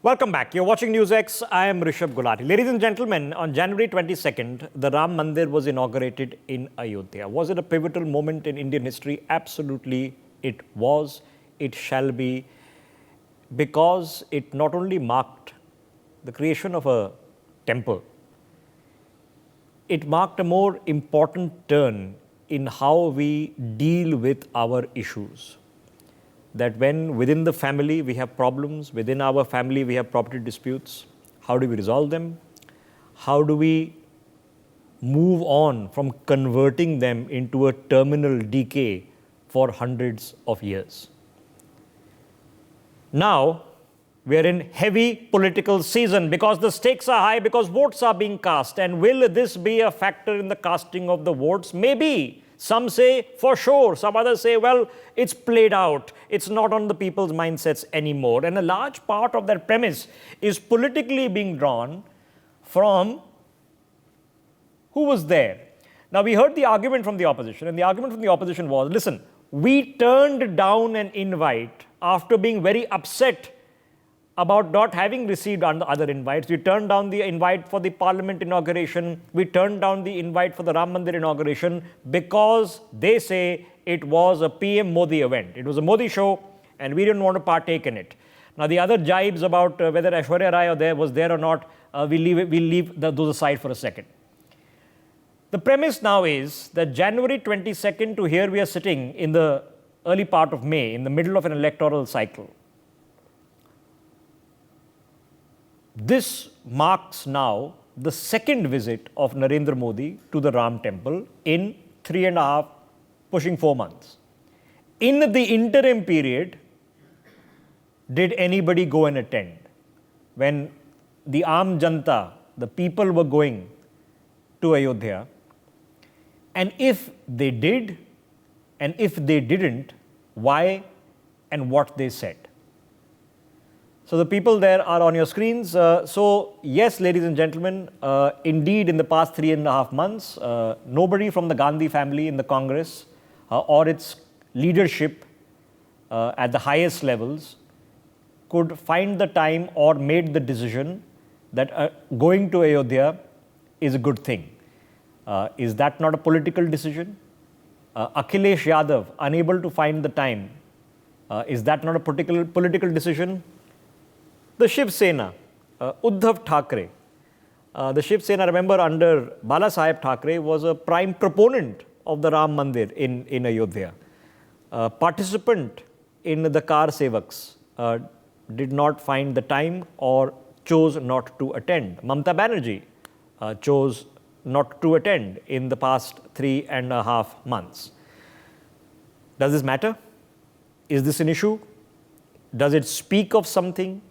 Welcome back. You're watching NewsX. I am Rishabh Gulati. Ladies and gentlemen, on January 22nd, the Ram Mandir was inaugurated in Ayodhya. Was it a pivotal moment in Indian history? Absolutely, it was. It shall be, because it not only marked the creation of a temple, it marked a more important turn in how we deal with our issues. That when within the family we have problems, within our family we have property disputes, how do we resolve them? How do we move on from converting them into a terminal decay for hundreds of years? Now, we are in heavy political season because the stakes are high, because votes are being cast. And will this be a factor in the casting of the votes? Maybe. Some say for sure. Some others say, well, it's played out. It's not on the people's mindsets anymore. And a large part of that premise is politically being drawn from who was there. Now, we heard the argument from the opposition, and the argument from the opposition was, listen, we turned down an invite after being very upset about not having received other invites. We turned down the invite for the parliament inauguration. We turned down the invite for the Ram Mandir inauguration because they say it was a PM Modi event. It was a Modi show and we didn't want to partake in it. Now, the other jibes about whether Aishwarya Rai was there or not, we'll leave those aside for a second. The premise now is that January 22nd to here we are sitting in the early part of May, in the middle of an electoral cycle. This marks now the second visit of Narendra Modi to the Ram Temple in 3.5, pushing 4 months. In the interim period, did anybody go and attend? When the Aam Janta, the people were going to Ayodhya, and if they did, and if they didn't, why and what they said. So the people there are on your screens. So yes, ladies and gentlemen, indeed in the past 3.5 months, nobody from the Gandhi family in the Congress or its leadership at the highest levels could find the time or made the decision that going to Ayodhya is a good thing. Is that not a political decision? Akhilesh Yadav, unable to find the time, is that not a political decision? The Shiv Sena, Uddhav Thackeray. The Shiv Sena, remember, under Bala Saheb Thackeray, was a prime proponent of the Ram Mandir in Ayodhya. Participant in the Car Sevaks, did not find the time or chose not to attend. Mamata Banerjee chose not to attend in the past 3.5 months. Does this matter? Is this an issue? Does it speak of something?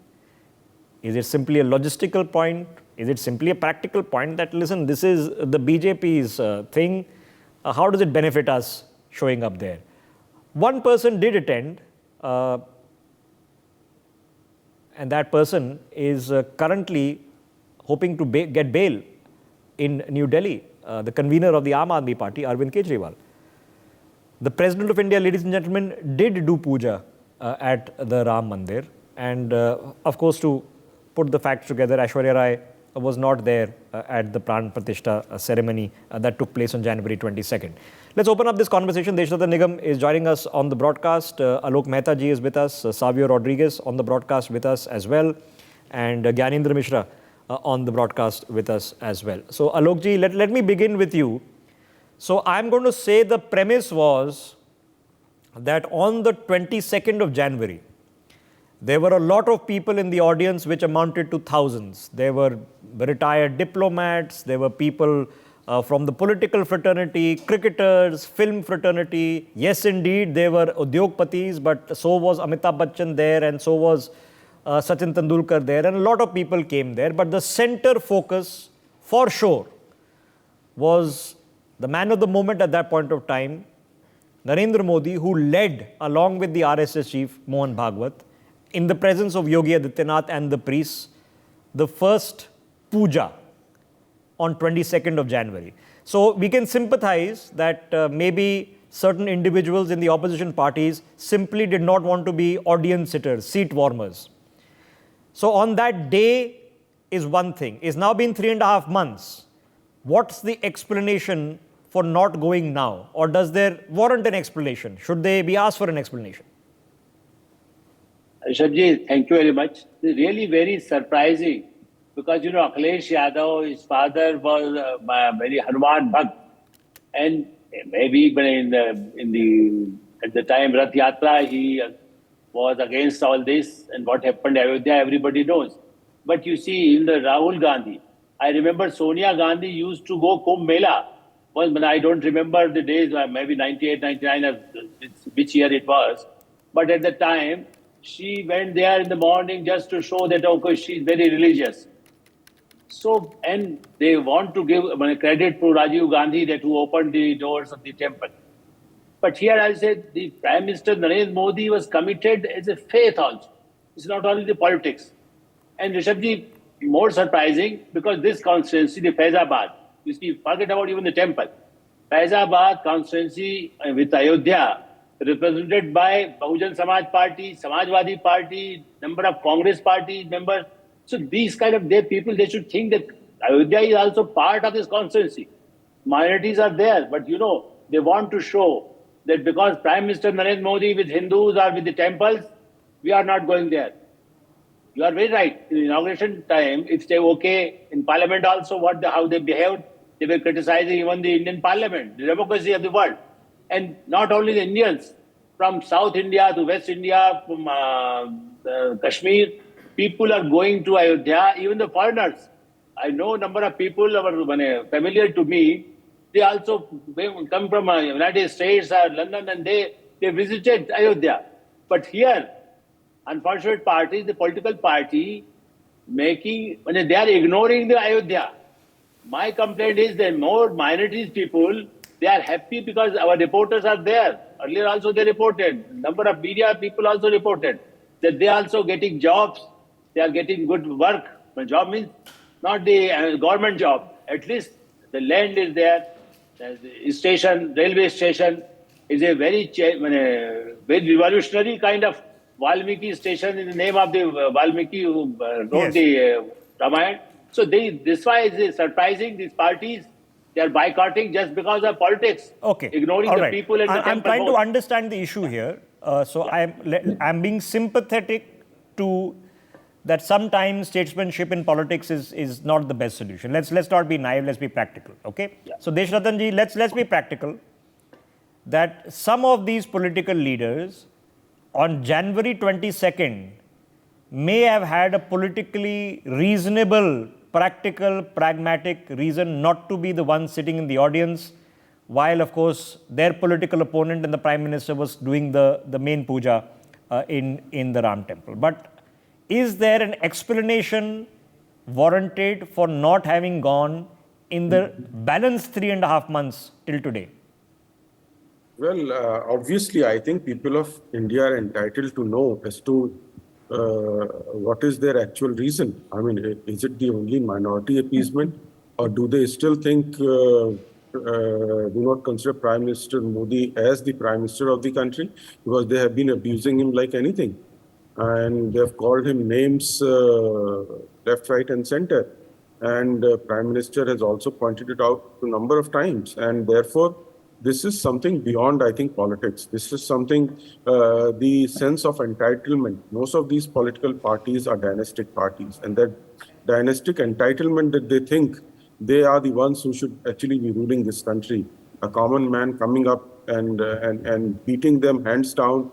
Is it simply a logistical point? Is it simply a practical point that, listen, this is the BJP's thing. How does it benefit us showing up there? One person did attend, and that person is currently hoping to get bail in New Delhi, the convener of the Aam Aadmi Party, Arvind Kejriwal. The President of India, ladies and gentlemen, did do puja at the Ram Mandir. And of course, to put the facts together, Aishwarya Rai was not there at the Pran Pratishtha ceremony that took place on January 22nd. Let's open up this conversation. Deshdata Nigam is joining us on the broadcast. Alok Mehta ji is with us. Savio Rodriguez on the broadcast with us as well. And Gyanendra Mishra on the broadcast with us as well. So Alok ji, let me begin with you. So I'm going to say the premise was that on the 22nd of January, there were a lot of people in the audience which amounted to thousands. There were retired diplomats, there were people from the political fraternity, cricketers, film fraternity. Yes, indeed, there were Udyogpatis, but so was Amitabh Bachchan there, and so was Sachin Tendulkar there, and a lot of people came there. But the center focus, for sure, was the man of the moment at that point of time, Narendra Modi, who led, along with the RSS chief, Mohan Bhagwat, in the presence of Yogi Adityanath and the priests, the first puja on 22nd of January. So we can sympathize that maybe certain individuals in the opposition parties simply did not want to be audience sitters, seat warmers. So on that day is one thing. It's now been 3.5 months. What's the explanation for not going now? Or does there warrant an explanation? Should they be asked for an explanation? Rishabhji, thank you very much. It's really very surprising because, Akhilesh Yadav, his father was a very Hanuman Bhakt. And maybe at the time Rath Yatra, he was against all this, and what happened in Ayodhya, everybody knows. But you see, in the Rahul Gandhi, I remember Sonia Gandhi used to go Kumbh Mela. Well, I don't remember the days, maybe 98, 99, or which year it was. But at the time, she went there in the morning just to show that, okay, she's very religious. So, and they want to give credit to Rajiv Gandhi that who opened the doors of the temple. But here I said the Prime Minister Narendra Modi was committed as a faith also. It's not only the politics. And Rishabhji, more surprising, because this constituency, the Faizabad, you see, forget about even the temple. Faizabad constituency with Ayodhya, represented by Bahujan Samaj Party, Samajwadi Party, number of Congress Party members. So these kind of people, they should think that Ayodhya is also part of this constituency. Minorities are there, but they want to show that because Prime Minister Narendra Modi with Hindus or with the temples, we are not going there. You are very right. In the inauguration time, if they okay in Parliament also, how they behaved, they were criticizing even the Indian Parliament, the democracy of the world. And not only the Indians, from South India to West India, from Kashmir, people are going to Ayodhya, even the foreigners. I know a number of people are familiar to me. They also come from United States or London, and they visited Ayodhya. But here, unfortunate parties, the political party, they are ignoring the Ayodhya. My complaint is that more minorities people, they are happy because our reporters are there. Earlier also they reported. Number of media people also reported that they are also getting jobs. They are getting good work. Job means not the government job. At least the land is there. The station, railway station is a very revolutionary kind of Valmiki station in the name of the Valmiki who wrote the Ramayana. So this why is surprising. These parties, they are boycotting just because of politics. Okay. Ignoring the people and the temple. I'm trying to understand the issue here. I'm being sympathetic to that sometimes statesmanship in politics is not the best solution. Let's not be naive, let's be practical. Okay? Yeah. So Deshratan ji, let's be practical. That some of these political leaders on January 22nd may have had a politically reasonable, practical, pragmatic reason not to be the one sitting in the audience, while of course their political opponent and the Prime Minister was doing the main puja in the Ram temple. But is there an explanation warranted for not having gone in the balanced 3.5 months till today? Well, obviously, I think people of India are entitled to know as to what is their actual reason. I mean, is it the only minority appeasement, or do they still think, do not consider Prime Minister Modi as the Prime Minister of the country, because they have been abusing him like anything. And they have called him names left, right, and center. And Prime Minister has also pointed it out a number of times. And therefore, this is something beyond, I think, politics. This is something, the sense of entitlement. Most of these political parties are dynastic parties. And that dynastic entitlement that they think they are the ones who should actually be ruling this country. A common man coming up and beating them hands down,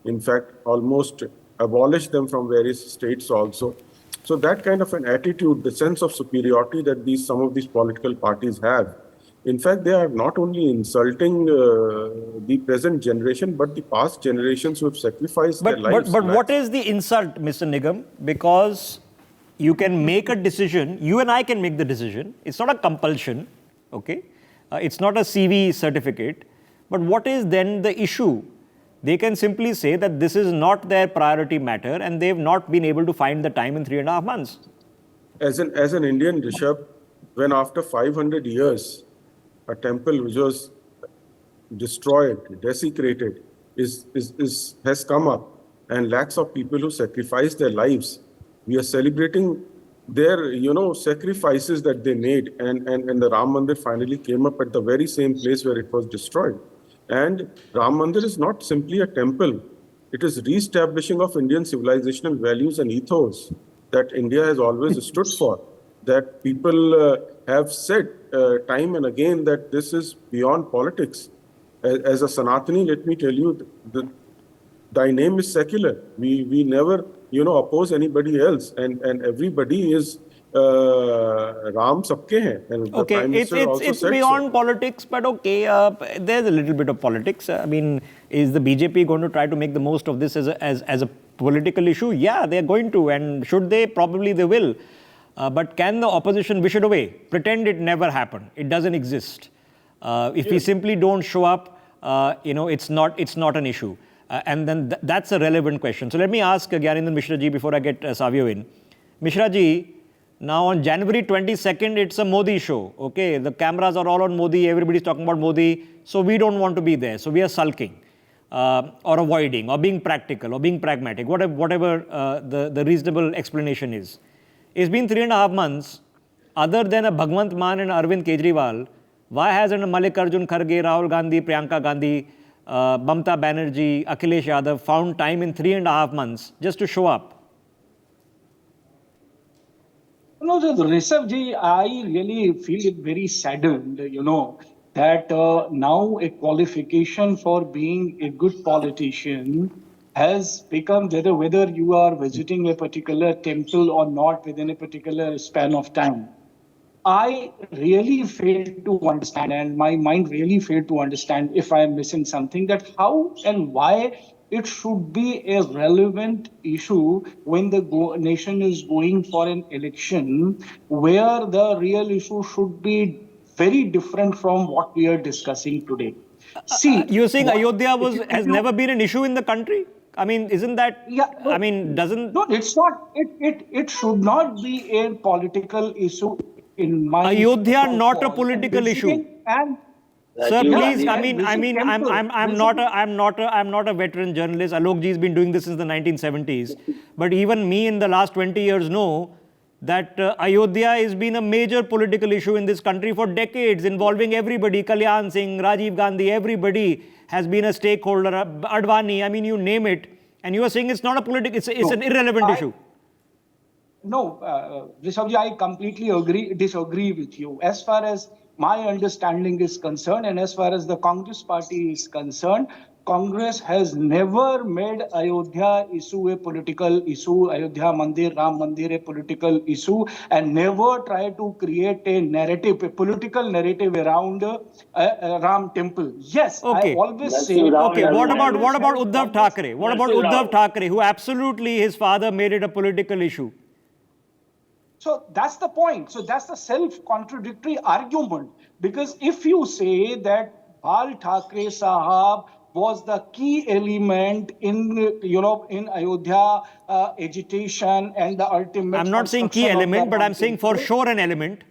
in fact, almost abolish them from various states also. So that kind of an attitude, the sense of superiority that some of these political parties have, in fact, they are not only insulting the present generation, but the past generations who have sacrificed their lives. But what is the insult, Mr. Nigam? Because you can make a decision, you and I can make the decision. It's not a compulsion, okay? It's not a CV certificate. But what is then the issue? They can simply say that this is not their priority matter and they've not been able to find the time in 3.5 months. As an Indian, Rishabh, when after 500 years, a temple which was destroyed, desecrated, has come up, and lakhs of people who sacrificed their lives, We are celebrating their, sacrifices that they made. And the Ram Mandir finally came up at the very same place where it was destroyed. And Ram Mandir is not simply a temple. It is re-establishing of Indian civilizational values and ethos that India has always stood for. That people have said time and again that this is beyond politics. As a Sanatani, let me tell you, thy name is secular. We never, oppose anybody else, and everybody is Ram sabke hain. And the Okay, Prime Minister also it's said beyond so. politics, but okay, there's a little bit of politics. I mean, is the BJP going to try to make the most of this as a political issue? Yeah, they're going to, and should they? Probably they will. But can the opposition wish it away? Pretend it never happened. It doesn't exist. If we simply don't show up, it's not an issue. And then that's a relevant question. So let me ask Gyanendra Mishra ji before I get Savio in. Mishra ji, now on January 22nd, it's a Modi show. Okay, the cameras are all on Modi. Everybody's talking about Modi. So we don't want to be there. So we are sulking or avoiding or being practical or being pragmatic, whatever the reasonable explanation is. It's been 3.5 months. Other than a Bhagwant Mann and Arvind Kejriwal, why hasn't Mallikarjun Kharge, Rahul Gandhi, Priyanka Gandhi, Mamata Banerjee, Akhilesh Yadav found time in 3.5 months just to show up? No, Rishabh ji, I really feel it very saddened, that now a qualification for being a good politician has become whether you are visiting a particular temple or not within a particular span of time. I really failed to understand, and my mind really failed to understand, if I am missing something, that how and why it should be a relevant issue when the nation is going for an election where the real issue should be very different from what we are discussing today. See, you're saying Ayodhya has never been an issue in the country? I mean, isn't that? Yeah. No, I mean, doesn't? No, it's not. It should not be a political issue in my. Ayodhya not a political issue. And sir, please. yeah, I'm not a veteran journalist. Alok ji has been doing this since the 1970s. But even me in the last 20 years know that Ayodhya has been a major political issue in this country for decades, involving everybody. Kalyan Singh, Rajiv Gandhi, everybody has been a stakeholder. Advani, I mean, you name it. And you are saying it's not a political, it's an irrelevant issue. No, Rishabhji, I completely disagree with you. As far as my understanding is concerned, and as far as the Congress party is concerned, Congress has never made Ayodhya issue a political issue, Ayodhya Mandir, Ram Mandir a political issue, and never try to create a narrative, a political narrative around Ram temple. Yes, okay. I always say... Okay, what about Uddhav Thackeray? What about Uddhav Thackeray, who absolutely, his father made it a political issue? So that's the point. So that's the self-contradictory argument. Because if you say that Bal Thackeray Sahab was the key element in, in Ayodhya agitation and the ultimate... I'm not saying key element, but I'm saying for sure an element.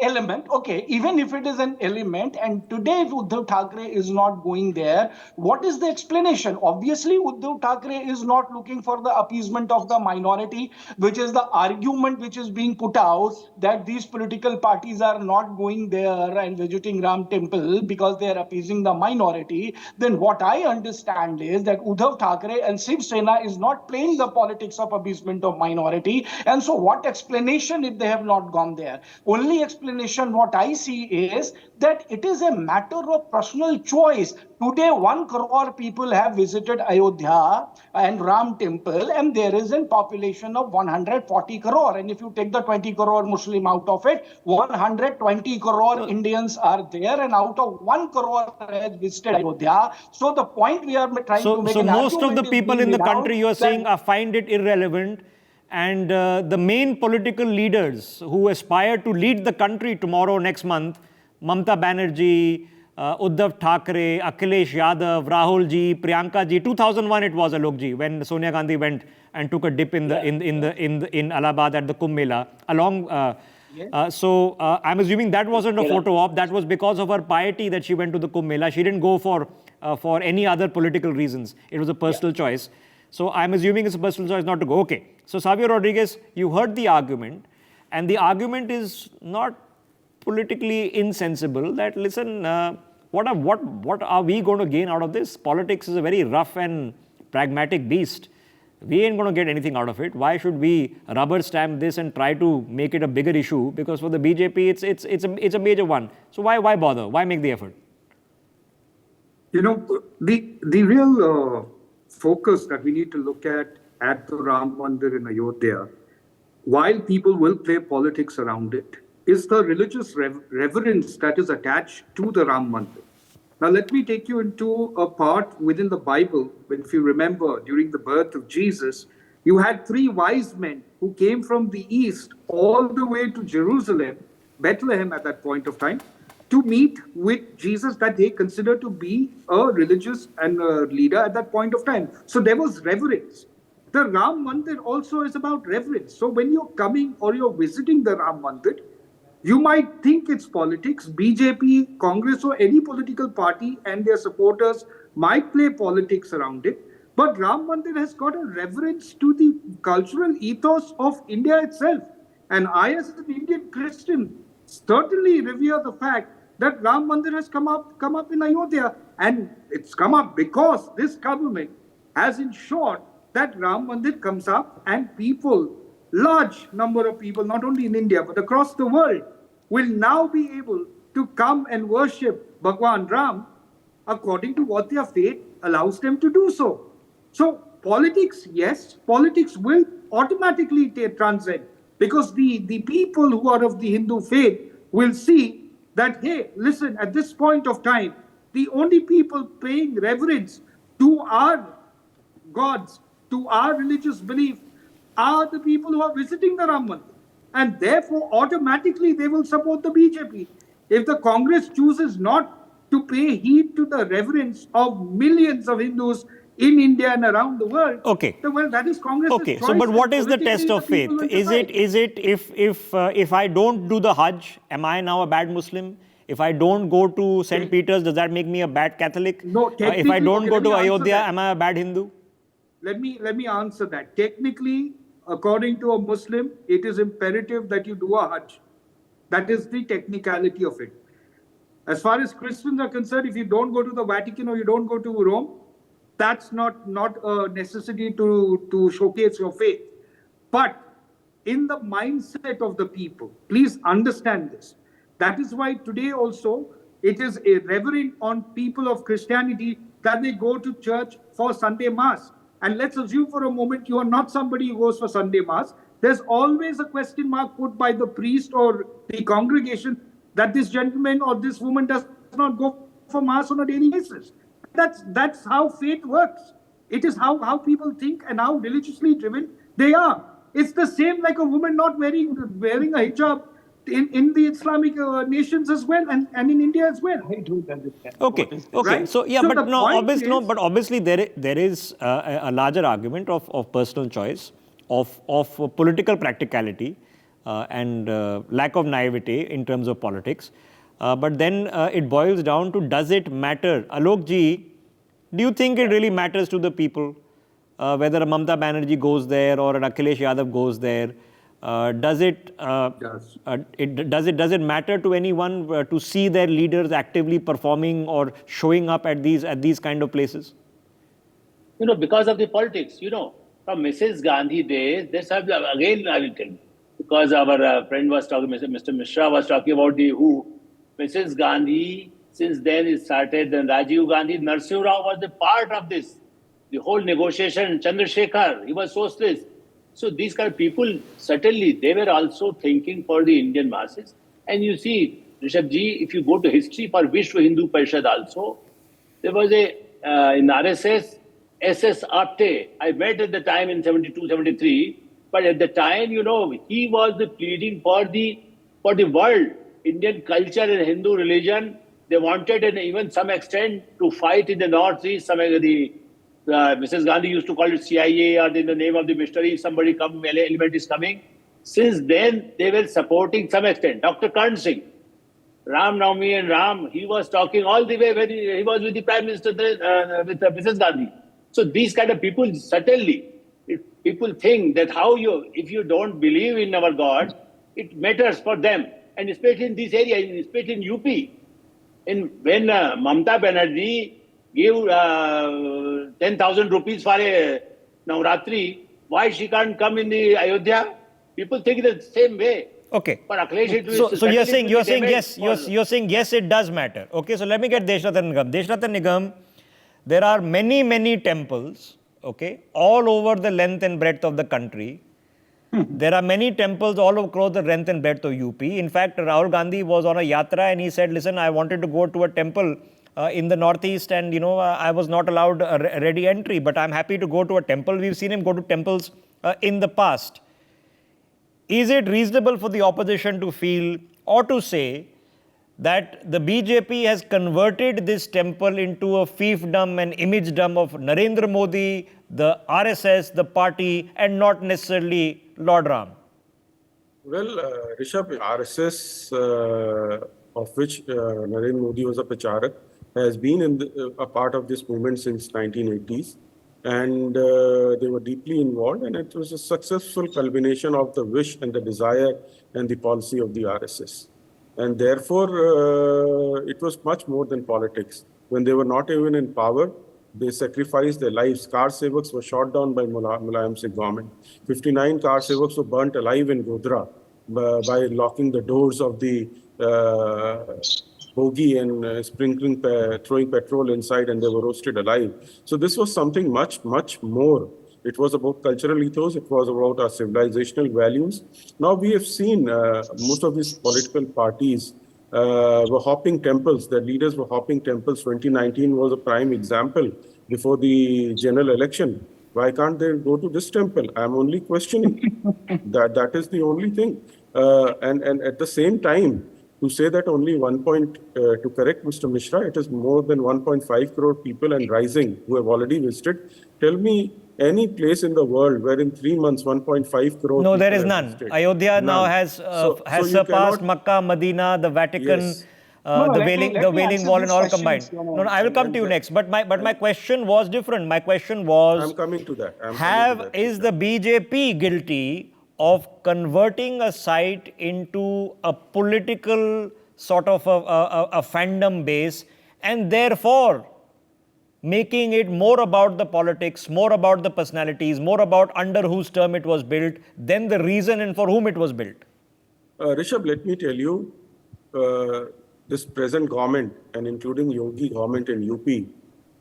Element, okay, even if it is an element, and today if Uddhav Thackeray is not going there, what is the explanation? Obviously, Uddhav Thackeray is not looking for the appeasement of the minority, which is the argument which is being put out that these political parties are not going there and visiting Ram temple because they are appeasing the minority. Then what I understand is that Uddhav Thackeray and Shiv Sena is not playing the politics of appeasement of minority. And so what explanation if they have not gone there? Only explanation what I see is that it is a matter of personal choice. Today, 1 crore people have visited Ayodhya and Ram temple, and there is a population of 140 crore. And if you take the 20 crore Muslim out of it, 120 crore Indians are there, and out of 1 crore has visited Ayodhya. So the point we are trying to make... So most of the people in the country, you are saying, find it irrelevant. And the main political leaders who aspire to lead the country tomorrow, next month, Mamata Banerjee, Uddhav Thackeray, Akhilesh Yadav, Rahul ji, Priyanka ji, 2001 it was, Alok ji, when Sonia Gandhi went and took a dip in Allahabad at the Kumbh Mela. So I'm assuming that wasn't a photo op. That was because of her piety that she went to the Kumbh Mela. She didn't go for any other political reasons. It was a personal choice. So I'm assuming it's a personal choice not to go. Okay. So Savio Rodriguez, you heard the argument, and the argument is not politically insensible. That listen, what are we going to gain out of this? Politics is a very rough and pragmatic beast. We ain't going to get anything out of it. Why should we rubber stamp this and try to make it a bigger issue? Because for the BJP, it's a major one. So why bother? Why make the effort? You know, the real focus that we need to look at the Ram Mandir in Ayodhya, while people will play politics around it, is the religious reverence that is attached to the Ram Mandir. Now, let me take you into a part within the Bible. If you remember, during the birth of Jesus, you had 3 wise men who came from the east all the way to Jerusalem, Bethlehem at that point of time, to meet with Jesus that they considered to be a religious and a leader at that point of time. So there was reverence. The Ram Mandir also is about reverence. So when you're coming or you're visiting the Ram Mandir, you might think it's politics. BJP, Congress, or any political party and their supporters might play politics around it. But Ram Mandir has got a reverence to the cultural ethos of India itself. And I, as an Indian Christian, certainly revere the fact that Ram Mandir has come up in Ayodhya. And it's come up because this government has ensured that Ram Mandir comes up and people, large number of people, not only in India, but across the world, will now be able to come and worship Bhagwan Ram according to what their faith allows them to do so. So politics, yes, politics will automatically transcend, because the people who are of the Hindu faith will see that, hey, listen, at this point of time, the only people paying reverence to our gods, to our religious belief, are the people who are visiting the Ram Mandir. And therefore, automatically, they will support the BJP. If the Congress chooses not to pay heed to the reverence of millions of Hindus in India and around the world, okay, well, that is Congress's okay. choice. So, but what is the test of faith? Is it if I don't do the Hajj, am I now a bad Muslim? If I don't go to St. Peter's, does that make me a bad Catholic? No, if I don't go to Ayodhya, am I a bad Hindu? Let me answer that. Technically, according to a Muslim, it is imperative that you do a Hajj. That is the technicality of it. As far as Christians are concerned, if you don't go to the Vatican or you don't go to Rome, that's not a necessity to showcase your faith. But in the mindset of the people, please understand this. That is why today also it is irreverent on people of Christianity that they go to church for Sunday Mass. And let's assume for a moment you are not somebody who goes for Sunday Mass. There's always a question mark put by the priest or the congregation that this gentleman or this woman does not go for Mass on a daily basis. That's how faith works. It is how people think and how religiously driven they are. It's the same like a woman not wearing a hijab in the Islamic nations as well, and in India as well. I don't understand. Okay. Right? So yeah, So but the no, point obviously, is- no, but obviously there is a larger argument of personal choice, of political practicality, and lack of naivety in terms of politics. But then it boils down to, does it matter? Alok ji, do you think it really matters to the people whether a Mamata Banerjee goes there or an Akhilesh Yadav goes there? Does it matter to anyone to see their leaders actively performing or showing up at these kind of places? Because of the politics, from Mrs. Gandhi days, this have, again I will tell you, because our friend was talking, Mr. Mishra was talking about the who. Mrs. Gandhi, since then it started, and Rajiv Gandhi, Narasimha Rao was a part of this. The whole negotiation, Chandrasekhar, he was socialist. So these kind of people, certainly, they were also thinking for the Indian masses. And you see, Rishabh ji, if you go to history for Vishwa Hindu Parishad also, there was in RSS, SS Apte. I met at the time in 72, 73. But at the time, he was pleading for the world, Indian culture and Hindu religion. They wanted, and even some extent, to fight in the Northeast. Some of the Mrs. Gandhi used to call it CIA, or in the name of the missionary, somebody element is coming. Since then, they were supporting some extent. Dr. Karn Singh, Ram Navami and Ram, he was talking all the way when he was with the Prime Minister, with Mrs. Gandhi. So these kind of people, certainly, people think that if you don't believe in our God, it matters for them. And especially in this area, especially in UP. When Mamata Banerjee gave 10,000 rupees for a Navratri, why she can't come in the Ayodhya? People think the same way. Okay. For Akhilesh, it will So you're saying damage yes, you're saying yes, it does matter. Okay, so let me get Deshratan Nigam. Deshratan Nigam, there are many temples, okay, all over the length and breadth of the country. There are many temples all across the length and breadth of UP. In fact, Rahul Gandhi was on a yatra and he said, listen, I wanted to go to a temple in the northeast and, I was not allowed a ready entry, but I'm happy to go to a temple. We've seen him go to temples in the past. Is it reasonable for the opposition to feel or to say that the BJP has converted this temple into a fiefdom and imagedom of Narendra Modi, the RSS, the party, and not necessarily Lord Ram? Well, Rishabh, RSS, of which Narendra Modi was a pracharak, has been a part of this movement since 1980s. And they were deeply involved, and it was a successful culmination of the wish and the desire and the policy of the RSS. And therefore, it was much more than politics. When they were not even in power, they sacrificed their lives. Car sevaks were shot down by Mulayam Singh government. 59 car sevaks were burnt alive in Godhra by locking the doors of the bogie and throwing petrol inside, and they were roasted alive. So this was something much more. It was about cultural ethos. It was about our civilizational values. Now we have seen most of these political parties were hopping temples. Their leaders were hopping temples. 2019 was a prime example before the general election. Why can't they go to this temple? I'm only questioning. That is the only thing. And at the same time, to say that only to correct Mr. Mishra, it is more than 1.5 crore people and rising who have already visited. Tell me any place in the world where in 3 months 1.5 crore No, people there is have none. visited. Ayodhya now None. has So surpassed Makkah, Medina, the Vatican, Yes. the Wailing Wall, and all combined. No, I will come to you next. But my question was different. My question was, I'm coming to that. Is the BJP guilty of converting a site into a political sort of a fandom base, and therefore making it more about the politics, more about the personalities, more about under whose term it was built, than the reason and for whom it was built? Rishabh, let me tell you, this present government, and including Yogi government in UP,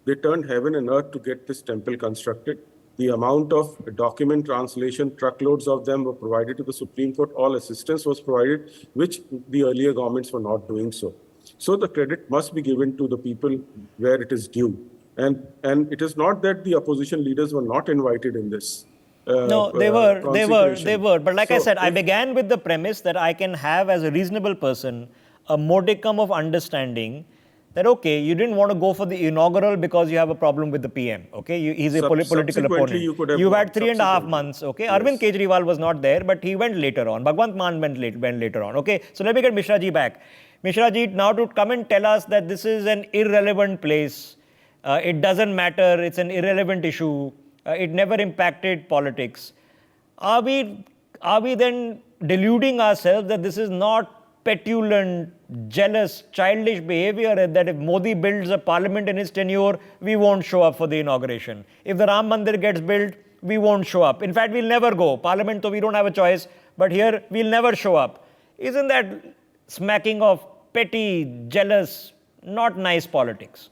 they turned heaven and earth to get this temple constructed. The amount of document translation, truckloads of them were provided to the Supreme Court. All assistance was provided, which the earlier governments were not doing so. So the credit must be given to the people where it is due. And it is not that the opposition leaders were not invited in this. No, they were. But like I said, I began with the premise that I can have, as a reasonable person, a modicum of understanding that, okay, you didn't want to go for the inaugural because you have a problem with the PM, okay? He's a political opponent. You've had 3.5 months, okay? Yes. Arvind Kejriwal was not there, but he went later on. Bhagwant Mann went later on, okay? So let me get Mishra ji back. Mishra ji, now to come and tell us that this is an irrelevant place, it doesn't matter, it's an irrelevant issue, it never impacted politics. Are we then deluding ourselves that this is not petulant, jealous, childish behavior, that if Modi builds a parliament in his tenure, we won't show up for the inauguration? If the Ram Mandir gets built, we won't show up. In fact, we'll never go. Parliament, so we don't have a choice, but here we'll never show up. Isn't that smacking of petty, jealous, not nice politics?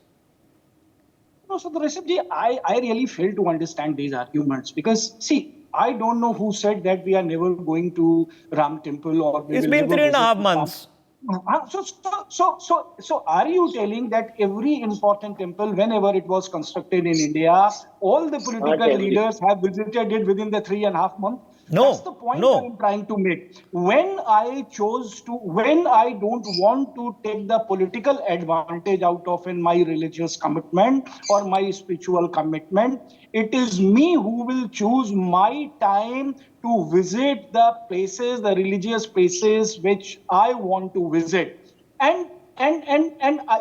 No, so the Rishabh, I really fail to understand these arguments because, see, I don't know who said that we are never going to Ram Temple or we it's will been never 3.5 months. So are you telling that every important temple, whenever it was constructed in India, all the political leaders have visited it within the 3.5 months? No. That's the point I'm trying to make. When I don't want to take the political advantage out of my religious commitment or my spiritual commitment, it is me who will choose my time to visit the places, the religious places which I want to visit. And And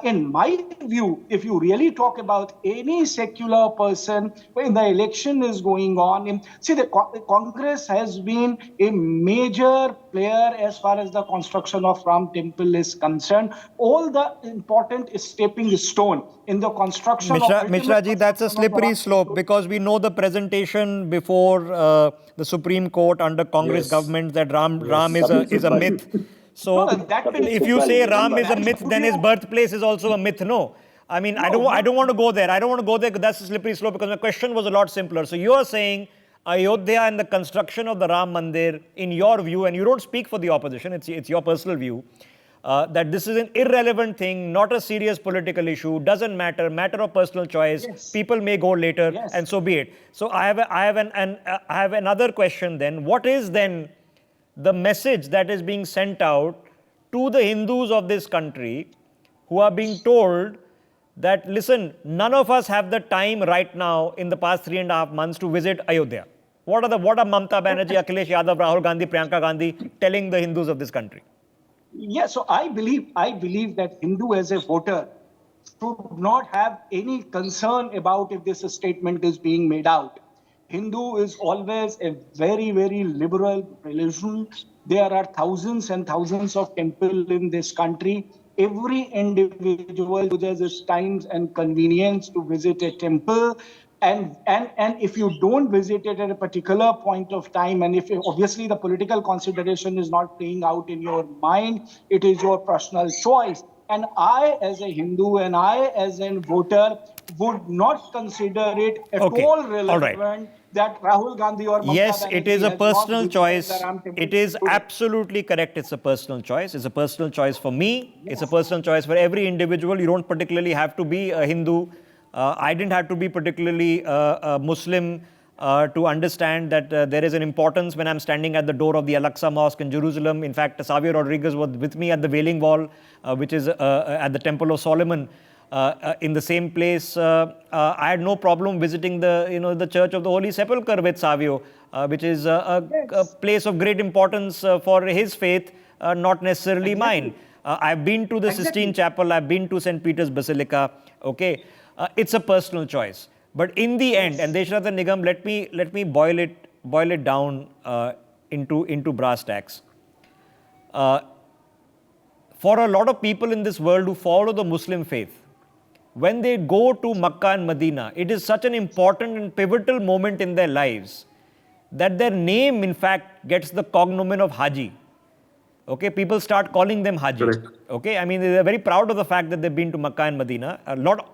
in my view, if you really talk about any secular person when the election is going on, see, the Congress has been a major player as far as the construction of Ram Temple is concerned. All the important stepping stone in the construction of Mishra ultimate ji, that's a construction of the slippery Ram slope Temple. because we know the presentation before the Supreme Court under Congress Yes. government that Ram Yes. is a myth. No, So that will if you say Ram remember is a that myth, then his studio. birthplace is also a myth. No, I mean I No, don't want to go there. I don't want to go there because that's a slippery slope. Because my question was a lot simpler. So you are saying Ayodhya and the construction of the Ram Mandir, in your view, and you don't speak for the opposition. It's your personal view. That this is an irrelevant thing, not a serious political issue, doesn't matter, matter of personal choice. yes, People may go later, yes. and so be it. So I have another question. Then, what is then the message that is being sent out to the Hindus of this country who are being told that, listen, none of us have the time right now in the past 3.5 months to visit Ayodhya? What are Mamata Banerjee, Akhilesh Yadav, Rahul Gandhi, Priyanka Gandhi telling the Hindus of this country? Yeah, so I believe that Hindu as a voter should not have any concern about if this statement is being made out. Hindu is always a very, very liberal religion. There are thousands and thousands of temples in this country. Every individual chooses his times and convenience to visit a temple. And if you don't visit it at a particular point of time, and if obviously the political consideration is not playing out in your mind, it is your personal choice. And I, as a Hindu, and I, as a voter, would not consider it at Okay. all All relevant right. that Rahul Gandhi or Mamata Yes, it is Banerjee a has not personal visited choice. the Ram Temple It is today. absolutely correct. It's a personal choice. It's a personal choice for me. Yes. It's a personal choice for every individual. You don't particularly have to be a Hindu. I didn't have to be particularly a Muslim to understand that there is an importance when I'm standing at the door of the Al-Aqsa Mosque in Jerusalem. In fact, Xavier Rodriguez was with me at the Wailing Wall, which is at the Temple of Solomon. In the same place, I had no problem visiting the Church of the Holy Sepulchre with Savio, which is a place of great importance for his faith, not necessarily mine. I've been to the Sistine Chapel, I've been to St. Peter's Basilica. Okay, it's a personal choice. But in the end, and Deshrat and Nigam, let me boil it down into brass tacks. For a lot of people in this world who follow the Muslim faith, when they go to Makkah and Medina, it is such an important and pivotal moment in their lives that their name, in fact, gets the cognomen of Haji. Okay, people start calling them Haji. Correct. Okay, I mean, they're very proud of the fact that they've been to Makkah and Medina.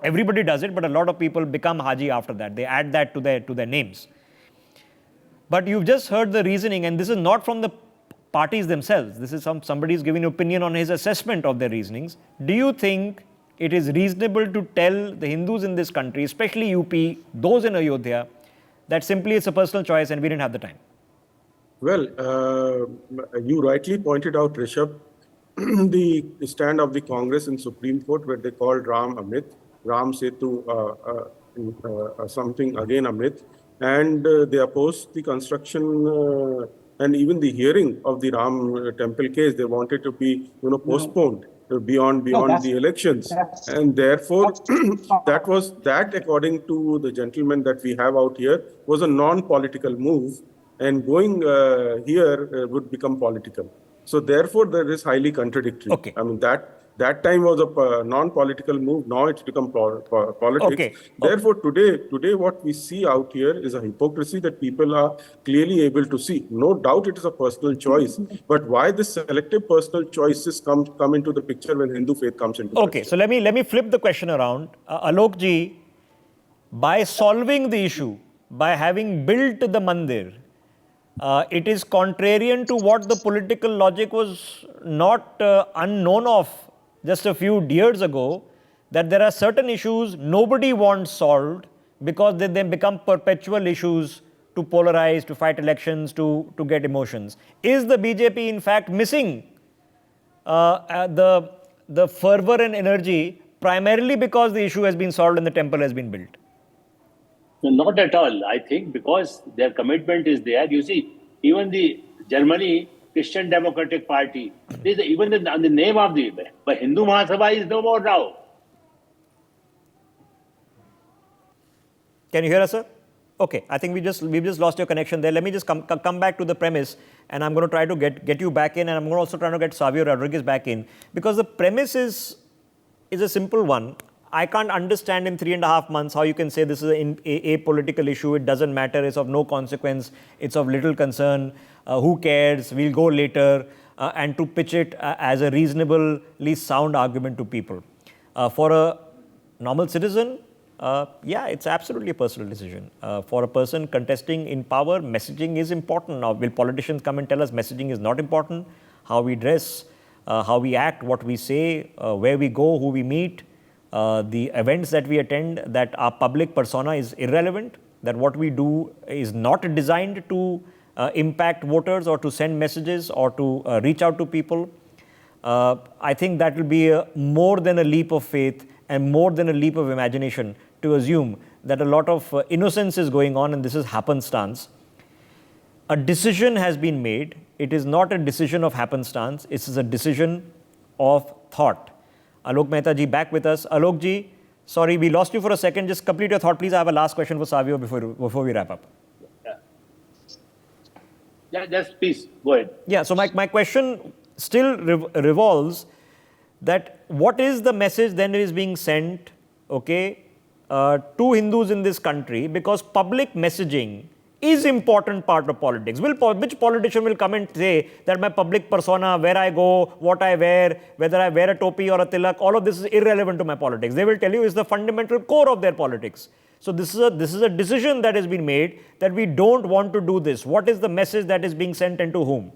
Everybody does it, but a lot of people become Haji after that. They add that to their names. But you've just heard the reasoning, and this is not from the parties themselves. This is somebody's giving an opinion on his assessment of their reasonings. Do you think it is reasonable to tell the Hindus in this country, especially UP, those in Ayodhya, that simply it's a personal choice and we didn't have the time? Well, you rightly pointed out, Rishabh, the stand of the Congress in Supreme Court where they called Ram a myth, Ram Setu something again a myth, and they opposed the construction and even the hearing of the Ram temple case. They wanted to be, postponed beyond the elections, and therefore that according to the gentleman that we have out here was a non-political move, and going here would become political. So therefore, that is highly contradictory. Okay. I mean, that time was a non-political move. Now it's become politics. Okay. Therefore, today what we see out here is a hypocrisy that people are clearly able to see. No doubt it is a personal choice. But why this selective personal choices come into the picture when Hindu faith comes into Okay, question? so let me flip the question around. Alok ji, by solving the issue, by having built the mandir, it is contrarian to what the political logic was not unknown of just a few years ago, that there are certain issues nobody wants solved because they then become perpetual issues to polarize, to fight elections, to get emotions. Is the BJP in fact missing the fervor and energy primarily because the issue has been solved and the temple has been built? Not at all. I think because their commitment is there. You see, even the Germany Christian Democratic Party. Even the name of the Hindu Mahasabha is no more now. Can you hear us, sir? Okay, I think we've just lost your connection there. Let me just come back to the premise, and I'm going to try to get you back in, and I'm going to also try to get Savio Rodriguez back in, because the premise is a simple one. I can't understand in 3.5 months how you can say this is a political issue. It doesn't matter. It's of no consequence. It's of little concern. Who cares? We'll go later. And to pitch it as a reasonably sound argument to people. For a normal citizen, yeah, it's absolutely a personal decision. For a person contesting in power, messaging is important. Now, will politicians come and tell us messaging is not important? How we dress, how we act, what we say, where we go, who we meet, the events that we attend, that our public persona is irrelevant, that what we do is not designed to impact voters or to send messages or to reach out to people. I think that will be more than a leap of faith and more than a leap of imagination to assume that a lot of innocence is going on and this is happenstance. A decision has been made. It is not a decision of happenstance. It is a decision of thought. Alok Mehta ji back with us. Alok ji, sorry, we lost you for a second. Just complete your thought. Please, I have a last question for Savio before we wrap up. Yeah, just please, go ahead. Yeah, so my question still revolves that what is the message then is being sent, okay, to Hindus in this country, because public messaging is important part of politics. Which politician will come and say that my public persona, where I go, what I wear, whether I wear a topi or a tilak, all of this is irrelevant to my politics. They will tell you it's the fundamental core of their politics. So this is a decision that has been made that we don't want to do this. What is the message that is being sent and to whom?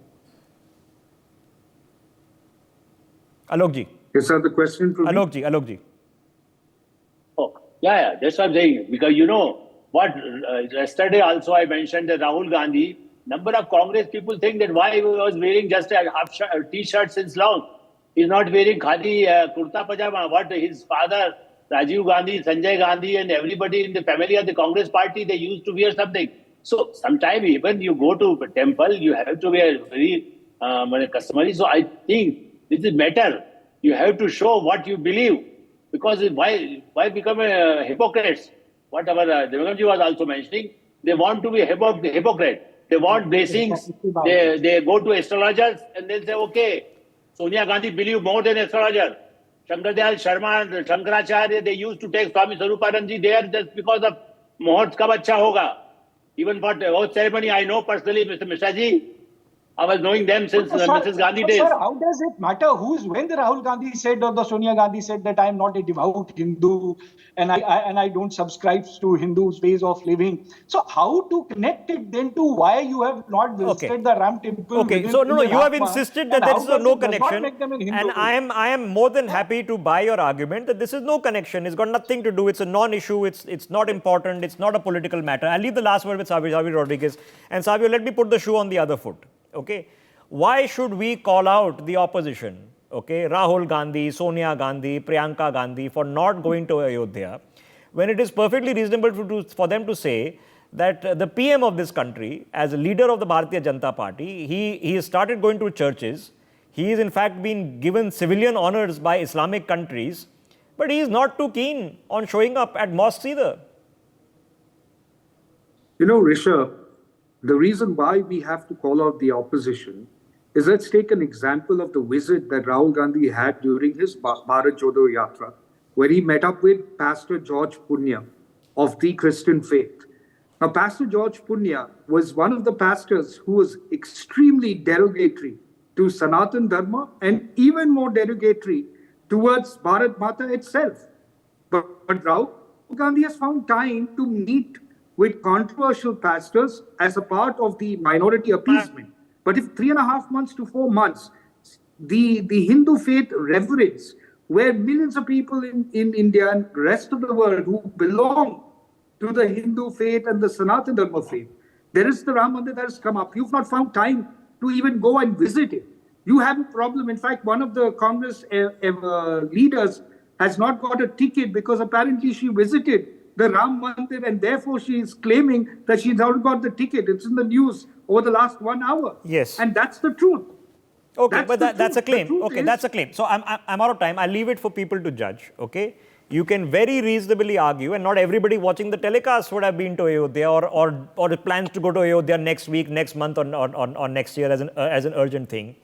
Alok ji. Yes, sir, the question for Alok ji. Oh, yeah, that's what I'm saying. Because you know what, yesterday also I mentioned that Rahul Gandhi, number of Congress people think that why he was wearing just a t-shirt since long. He's not wearing khadi kurta pajama. What his father, Rajiv Gandhi, Sanjay Gandhi, and everybody in the family of the Congress party, they used to wear something. So sometimes even you go to a temple, you have to wear very customary. So I think this is matter. You have to show what you believe, because why become a hypocrites? Whatever Devangamji was also mentioning, they want to be hypocrite. They want blessings. They go to astrologers and they'll say, okay, Sonia Gandhi believe more than astrologer. Shankardyal Sharma, Shankaracharya, they used to take Swami Sarupananji there just because of Muhurt kab acha hoga. Even for the oath ceremony, I know personally Mr. Mishra ji. I was knowing them since Mrs. Gandhi days. Sir, how does it matter when the Rahul Gandhi said or the Sonia Gandhi said that I am not a devout Hindu and I don't subscribe to Hindus' ways of living? So how to connect it then to why you have not visited the Ram temple? Okay, so no, you have insisted that there is no connection, and I am more than happy to buy your argument that this is no connection. It's got nothing to do. It's a non-issue. It's not important. It's not a political matter. I'll leave the last word with Savio Rodriguez. And Savio, let me put the shoe on the other foot. Okay, why should we call out the opposition, okay, Rahul Gandhi, Sonia Gandhi, Priyanka Gandhi, for not going to Ayodhya, when it is perfectly reasonable for them to say that the PM of this country, as a leader of the Bharatiya Janata Party, he has started going to churches. He is in fact been given civilian honors by Islamic countries, but he is not too keen on showing up at mosques either. You know, Rishabh, the reason why we have to call out the opposition is, let's take an example of the visit that Rahul Gandhi had during his Bharat Jodo Yatra, where he met up with Pastor George Punya of the Christian faith. Now, Pastor George Punya was one of the pastors who was extremely derogatory to Sanatan Dharma and even more derogatory towards Bharat Mata itself. But Rahul Gandhi has found time to meet with controversial pastors as a part of the minority appeasement. But if 3.5 months to 4 months, the Hindu faith reverence, where millions of people in India and the rest of the world who belong to the Hindu faith and the Sanatana Dharma faith, there is the Ram Mandir that has come up. You've not found time to even go and visit it. You have a problem. In fact, one of the Congress leaders has not got a ticket because apparently she visited the Ram Mandir and therefore she is claiming that she's not got the ticket. It's in the news over the last 1 hour. Yes. And that's the truth. Okay, but that's a claim. Okay, Is, that's a claim. So I'm out of time. I'll leave it for people to judge. Okay, you can very reasonably argue, and not everybody watching the telecast would have been to Ayodhya or plans to go to Ayodhya next week, next month, or next year as an urgent thing.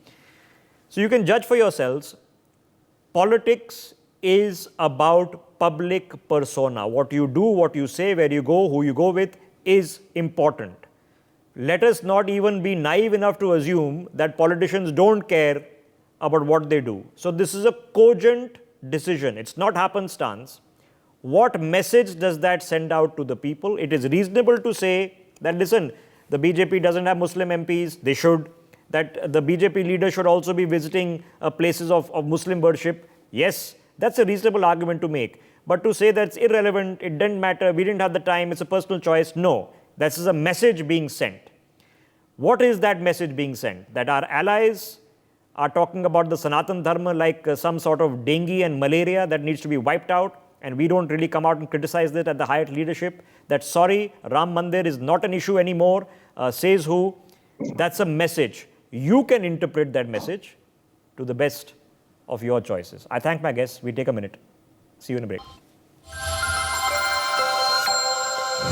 So you can judge for yourselves. Politics is about public persona. What you do, what you say, where you go, who you go with is important. Let us not even be naive enough to assume that politicians don't care about what they do. So this is a cogent decision. It's not happenstance. What message does that send out to the people? It is reasonable to say that, listen, the BJP doesn't have Muslim MPs. They should. That the BJP leader should also be visiting places of Muslim worship. Yes, that's a reasonable argument to make. But to say that's irrelevant, it didn't matter, we didn't have the time, it's a personal choice, no. This is a message being sent. What is that message being sent? That our allies are talking about the Sanatan Dharma like some sort of dengue and malaria that needs to be wiped out, and we don't really come out and criticize it at the highest leadership. That sorry, Ram Mandir is not an issue anymore, says who? That's a message. You can interpret that message to the best of your choices. I thank my guests. We take a minute. See you in a break.